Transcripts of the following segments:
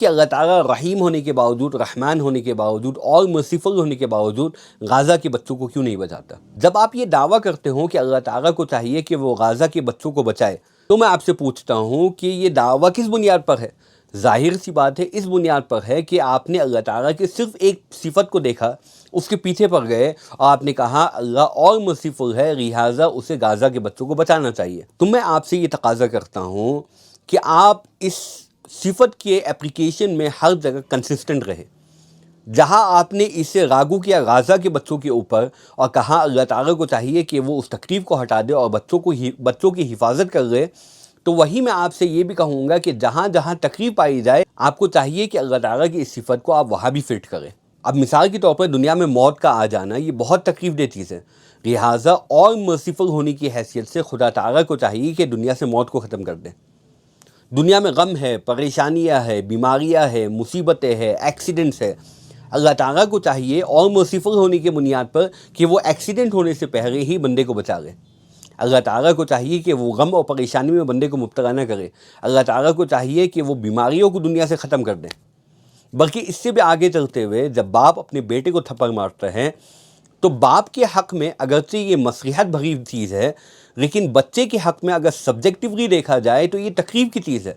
کہ اللہ تعالیٰ رحیم ہونے کے باوجود، رحمان ہونے کے باوجود اور مرسیفل ہونے کے باوجود غازہ کے بچوں کو کیوں نہیں بچاتا؟ جب آپ یہ دعویٰ کرتے ہو کہ اللہ تعالیٰ کو چاہیے کہ وہ غازہ کے بچوں کو بچائے، تو میں آپ سے پوچھتا ہوں کہ یہ دعویٰ کس بنیاد پر ہے؟ ظاہر سی بات ہے، اس بنیاد پر ہے کہ آپ نے اللہ تعالیٰ کی صرف ایک صفت کو دیکھا، اس کے پیچھے پڑ گئے اور آپ نے کہا اللہ اور مرسیفل ہے، لہٰذا اسے غازہ کے بچوں کو بچانا چاہیے۔ تو میں آپ سے یہ تقاضا کرتا ہوں کہ آپ اس صفت کے اپلیکیشن میں ہر جگہ کنسسٹنٹ رہے۔ جہاں آپ نے اسے راگو کیا غازہ کے بچوں کے اوپر اور کہا اللہ تعالیٰ کو چاہیے کہ وہ اس تکلیف کو ہٹا دے اور بچوں کی حفاظت کر لے، تو وہی میں آپ سے یہ بھی کہوں گا کہ جہاں جہاں تکلیف پائی جائے آپ کو چاہیے کہ اللہ تعالیٰ کی اس صفت کو آپ وہاں بھی فٹ کریں۔ اب مثال کے طور پر دنیا میں موت کا آ جانا یہ بہت تکلیف دہ چیز ہے، لہٰذا اور مرسیفل ہونے کی حیثیت سے خدا تعالیٰ کو چاہیے کہ دنیا سے موت کو ختم کر دیں۔ دنیا میں غم ہے، پریشانیاں ہے، بیماریاں ہے، مصیبتیں ہے، ایکسیڈنٹس ہے، اللہ تعالیٰ کو چاہیے اور مرسیفل ہونے کی بنیاد پر کہ وہ ایکسیڈنٹ ہونے سے پہلے ہی بندے کو بچا لے۔ اللہ تعالیٰ کو چاہیے کہ وہ غم اور پریشانی میں بندے کو مبتلا نہ کرے۔ اللہ تعالیٰ کو چاہیے کہ وہ بیماریوں کو دنیا سے ختم کر دیں۔ بلکہ اس سے بھی آگے چلتے ہوئے جب باپ اپنے بیٹے کو تھپڑ مارتا ہے تو باپ کے حق میں اگرچہ یہ مصلحت بھری چیز ہے، لیکن بچے کے حق میں اگر سبجیکٹیولی دیکھا جائے تو یہ تکلیف کی چیز ہے،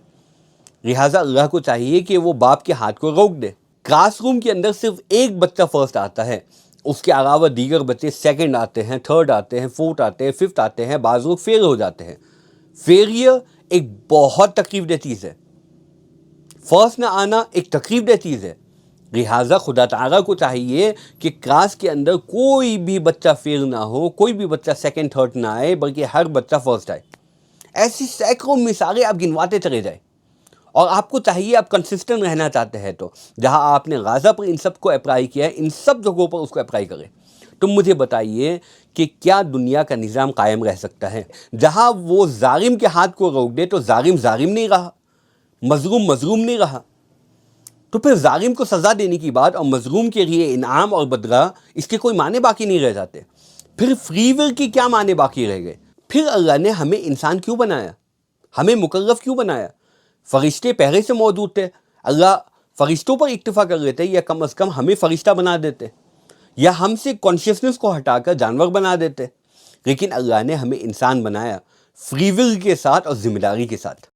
لہٰذا اللہ کو چاہیے کہ وہ باپ کے ہاتھ کو روک دے۔ کلاس روم کے اندر صرف ایک بچہ فرسٹ آتا ہے، اس کے علاوہ دیگر بچے سیکنڈ آتے ہیں، تھرڈ آتے ہیں، فورتھ آتے ہیں، ففتھ آتے ہیں، بعض لوگ فیل ہو جاتے ہیں۔ فیلئر ایک بہت تکلیف دہ چیز ہے، فرسٹ نہ آنا ایک تکلیف دہ چیز ہے، لہٰذا خدا تعالیٰ کو چاہیے کہ کلاس کے اندر کوئی بھی بچہ فیل نہ ہو، کوئی بھی بچہ سیکنڈ تھرڈ نہ آئے، بلکہ ہر بچہ فرسٹ آئے۔ ایسی سینکڑوں مثالیں آپ گنواتے چلے جائیں، اور آپ کو چاہیے آپ کنسسٹنٹ رہنا چاہتے ہیں تو جہاں آپ نے غازہ پر ان سب کو اپلائی کیا ہے، ان سب جگہوں پر اس کو اپلائی کریں۔ تم مجھے بتائیے کہ کیا دنیا کا نظام قائم رہ سکتا ہے؟ جہاں وہ ظالم کے ہاتھ کو روک دے تو ظالم ظالم نہیں رہا، مظلوم مظلوم نہیں رہا، تو پھر ظالم کو سزا دینے کی بات اور مظلوم کے لیے انعام اور بدلہ، اس کے کوئی معنی باقی نہیں رہ جاتے۔ پھر فری ول کی کیا معنی باقی رہ گئے؟ پھر اللہ نے ہمیں انسان کیوں بنایا؟ ہمیں مکلف کیوں بنایا؟ فرشتے پہلے سے موجود تھے، اللہ فرشتوں پر اکتفا کر لیتے یا کم از کم ہمیں فرشتہ بنا دیتے، یا ہم سے کانشیسنس کو ہٹا کر جانور بنا دیتے، لیکن اللہ نے ہمیں انسان بنایا فری ول کے ساتھ اور ذمہ داری کے ساتھ۔